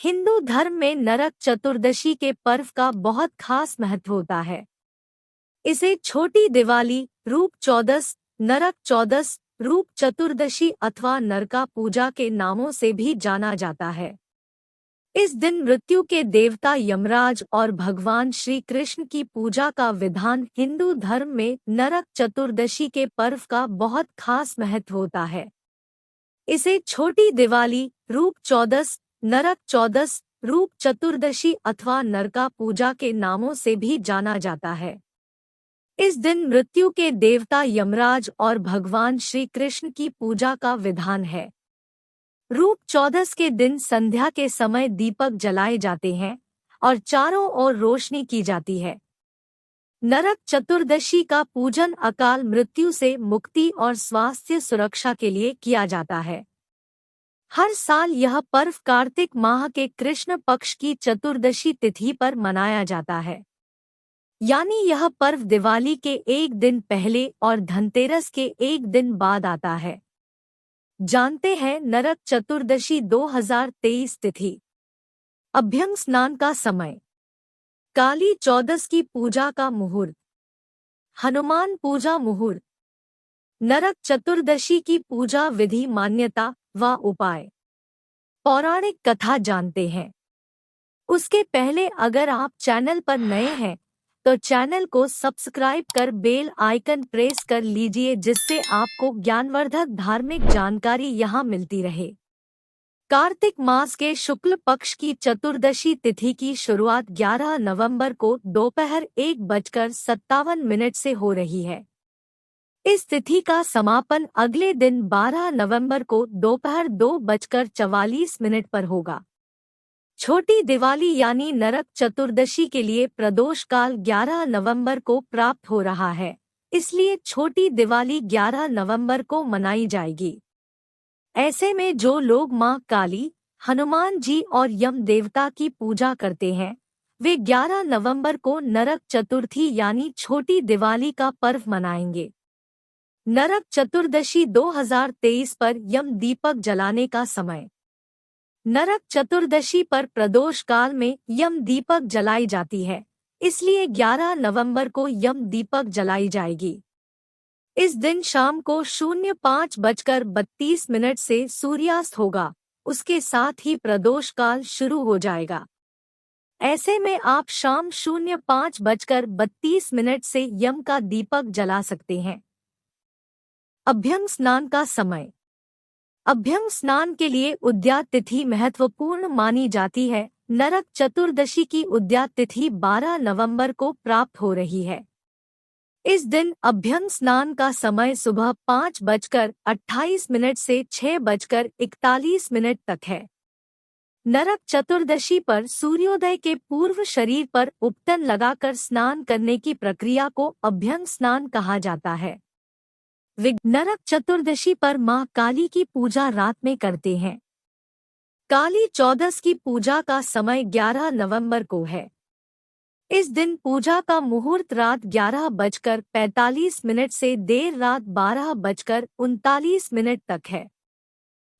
हिंदू धर्म में नरक चतुर्दशी के पर्व का बहुत खास महत्व होता है। इसे छोटी दिवाली, रूप चौदस, नरक चौदस, रूप चतुर्दशी अथवा नरका पूजा के नामों से भी जाना जाता है। इस दिन मृत्यु के देवता यमराज और भगवान श्री कृष्ण की पूजा का विधान हिंदू धर्म में नरक चतुर्दशी के पर्व का बहुत खास महत्व होता है। इसे छोटी दिवाली, रूप चौदस, नरक चौदस, रूप चतुर्दशी अथवा नरका पूजा के नामों से भी जाना जाता है। इस दिन मृत्यु के देवता यमराज और भगवान श्री कृष्ण की पूजा का विधान है। रूप चौदस के दिन संध्या के समय दीपक जलाए जाते हैं और चारों ओर रोशनी की जाती है। नरक चतुर्दशी का पूजन अकाल मृत्यु से मुक्ति और स्वास्थ्य सुरक्षा के लिए किया जाता है। हर साल यह पर्व कार्तिक माह के कृष्ण पक्ष की चतुर्दशी तिथि पर मनाया जाता है, यानी यह पर्व दिवाली के एक दिन पहले और धनतेरस के एक दिन बाद आता है। जानते हैं नरक चतुर्दशी 2023 तिथि। अभ्यंग स्नान का समय, काली चौदस की पूजा का मुहूर्त, हनुमान पूजा मुहूर्त, नरक चतुर्दशी की पूजा विधि, मान्यता व उपाय। पौराणिक कथा जानते हैं। उसके पहले अगर आप चैनल पर नए हैं तो चैनल को सब्सक्राइब कर बेल आइकन प्रेस कर लीजिए, जिससे आपको ज्ञानवर्धक धार्मिक जानकारी यहां मिलती रहे। कार्तिक मास के शुक्ल पक्ष की चतुर्दशी तिथि की शुरुआत 11 नवंबर को दोपहर 1:57 से हो रही है। इस तिथि का समापन अगले दिन 12 नवंबर को दोपहर 2:44 पर होगा। छोटी दिवाली यानी नरक चतुर्दशी के लिए प्रदोष काल 11 नवंबर को प्राप्त हो रहा है, इसलिए छोटी दिवाली 11 नवंबर को मनाई जाएगी। ऐसे में जो लोग मां काली, हनुमान जी और यम देवता की पूजा करते हैं, वे 11 नवंबर को नरक चतुर्थी यानी छोटी दिवाली का पर्व मनाएंगे। नरक चतुर्दशी 2023 पर यम दीपक जलाने का समय। नरक चतुर्दशी पर प्रदोष काल में यम दीपक जलाई जाती है, इसलिए 11 नवंबर को यम दीपक जलाई जाएगी। इस दिन शाम को 05:32 से सूर्यास्त होगा, उसके साथ ही प्रदोष काल शुरू हो जाएगा। ऐसे में आप शाम 05:32 से यम का दीपक जला सकते हैं। अभ्यंग स्नान का समय। अभ्यंग स्नान के लिए उद्यात तिथि महत्वपूर्ण मानी जाती है। नरक चतुर्दशी की उद्यात तिथि 12 नवंबर को प्राप्त हो रही है। इस दिन अभ्यंग स्नान का समय सुबह 5:28 से 6:41 तक है। नरक चतुर्दशी पर सूर्योदय के पूर्व शरीर पर उपटन लगाकर स्नान करने की प्रक्रिया को अभ्यंग स्नान कहा जाता है। नरक चतुर्दशी पर मां काली की पूजा रात में करते हैं। काली चौदस की पूजा का समय 11 नवंबर को है। इस दिन पूजा का मुहूर्त रात 11:45 से देर रात 12:39 तक है।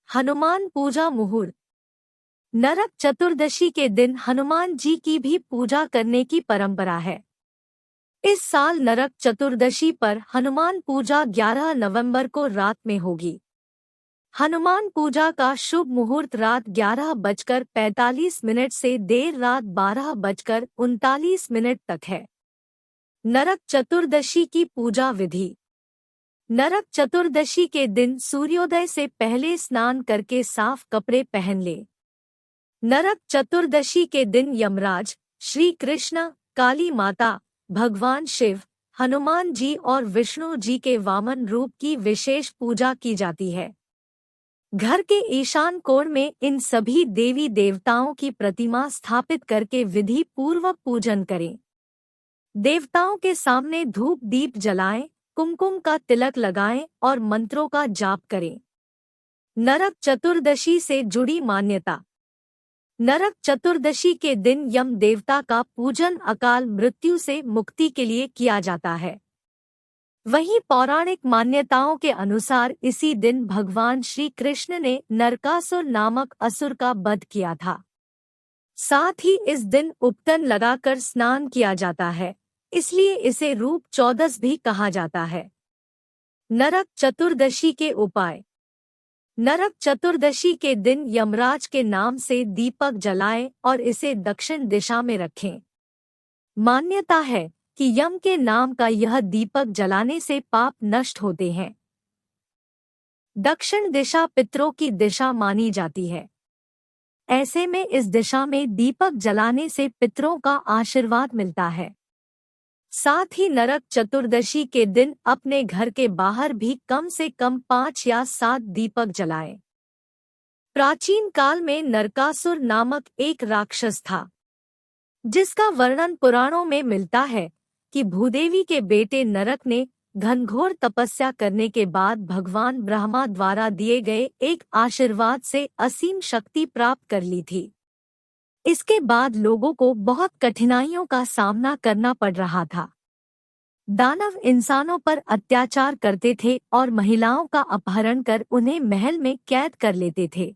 हनुमान पूजा मुहूर्त। नरक चतुर्दशी के दिन हनुमान जी की भी पूजा करने की परंपरा है। इस साल नरक चतुर्दशी पर हनुमान पूजा 11 नवंबर को रात में होगी। हनुमान पूजा का शुभ मुहूर्त रात 11:45 से देर रात 12:39 तक है। नरक चतुर्दशी की पूजा विधि। नरक चतुर्दशी के दिन सूर्योदय से पहले स्नान करके साफ कपड़े पहन ले। नरक चतुर्दशी के दिन यमराज, श्री कृष्ण, काली माता, भगवान शिव, हनुमान जी और विष्णु जी के वामन रूप की विशेष पूजा की जाती है। घर के ईशान कोण में इन सभी देवी देवताओं की प्रतिमा स्थापित करके विधि पूर्वक पूजन करें। देवताओं के सामने धूप दीप जलाएं, कुमकुम का तिलक लगाएं और मंत्रों का जाप करें। नरक चतुर्दशी से जुड़ी मान्यता। नरक चतुर्दशी के दिन यम देवता का पूजन अकाल मृत्यु से मुक्ति के लिए किया जाता है। वहीं पौराणिक मान्यताओं के अनुसार इसी दिन भगवान श्री कृष्ण ने नरकासुर नामक असुर का वध किया था। साथ ही इस दिन उपटन लगाकर स्नान किया जाता है, इसलिए इसे रूप चौदस भी कहा जाता है। नरक चतुर्दशी के उपाय। नरक चतुर्दशी के दिन यमराज के नाम से दीपक जलाएं और इसे दक्षिण दिशा में रखें। मान्यता है कि यम के नाम का यह दीपक जलाने से पाप नष्ट होते हैं। दक्षिण दिशा पितरों की दिशा मानी जाती है। ऐसे में इस दिशा में दीपक जलाने से पितरों का आशीर्वाद मिलता है। साथ ही नरक चतुर्दशी के दिन अपने घर के बाहर भी कम से कम 5 या 7 दीपक जलाएं। प्राचीन काल में नरकासुर नामक एक राक्षस था, जिसका वर्णन पुराणों में मिलता है कि भूदेवी के बेटे नरक ने घनघोर तपस्या करने के बाद भगवान ब्रह्मा द्वारा दिए गए एक आशीर्वाद से असीम शक्ति प्राप्त कर ली थी। इसके बाद लोगों को बहुत कठिनाइयों का सामना करना पड़ रहा था। दानव इंसानों पर अत्याचार करते थे और महिलाओं का अपहरण कर उन्हें महल में कैद कर लेते थे।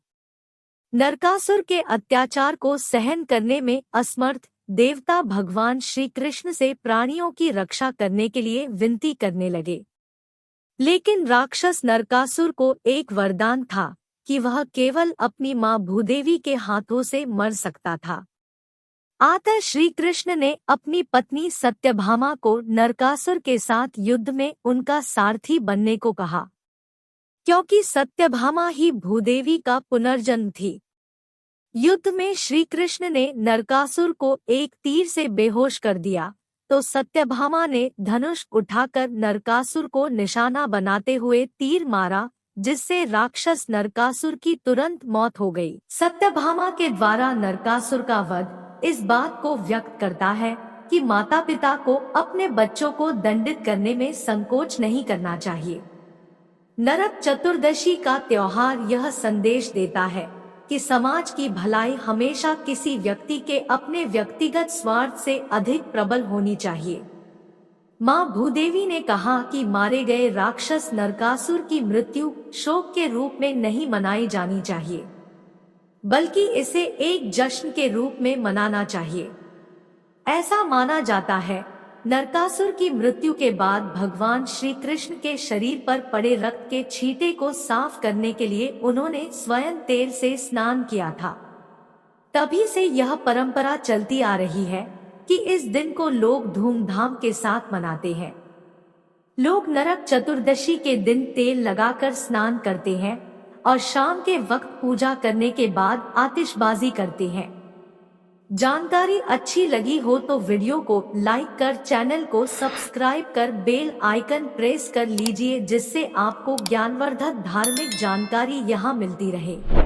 नरकासुर के अत्याचार को सहन करने में असमर्थ देवता भगवान श्री कृष्ण से प्राणियों की रक्षा करने के लिए विनती करने लगे। लेकिन राक्षस नरकासुर को एक वरदान था कि वह केवल अपनी मां भूदेवी के हाथों से मर सकता था। अतः श्री कृष्ण ने अपनी पत्नी सत्यभामा को नरकासुर के साथ युद्ध में उनका सारथी बनने को कहा, क्योंकि सत्यभामा ही भूदेवी का पुनर्जन्म थी। युद्ध में श्री कृष्ण ने नरकासुर को एक तीर से बेहोश कर दिया, तो सत्यभामा ने धनुष उठाकर नरकासुर को निशाना बनाते हुए तीर मारा, जिससे राक्षस नरकासुर की तुरंत मौत हो गई। सत्यभामा के द्वारा नरकासुर का वध इस बात को व्यक्त करता है कि माता पिता को अपने बच्चों को दंडित करने में संकोच नहीं करना चाहिए। नरक चतुर्दशी का त्योहार यह संदेश देता है कि समाज की भलाई हमेशा किसी व्यक्ति के अपने व्यक्तिगत स्वार्थ से अधिक प्रबल होनी चाहिए। मां भूदेवी ने कहा कि मारे गए राक्षस नरकासुर की मृत्यु शोक के रूप में नहीं मनाई जानी चाहिए, बल्कि इसे एक जश्न के रूप में मनाना चाहिए। ऐसा माना जाता है नरकासुर की मृत्यु के बाद भगवान श्री कृष्ण के शरीर पर पड़े रक्त के छींटे को साफ करने के लिए उन्होंने स्वयं तेल से स्नान किया था। तभी से यह परंपरा चलती आ रही है कि इस दिन को लोग धूमधाम के साथ मनाते हैं। लोग नरक चतुर्दशी के दिन तेल लगाकर स्नान करते हैं और शाम के वक्त पूजा करने के बाद आतिशबाजी करते हैं। जानकारी अच्छी लगी हो तो वीडियो को लाइक कर चैनल को सब्सक्राइब कर बेल आइकन प्रेस कर लीजिए, जिससे आपको ज्ञानवर्धक धार्मिक जानकारी यहां मिलती रहे।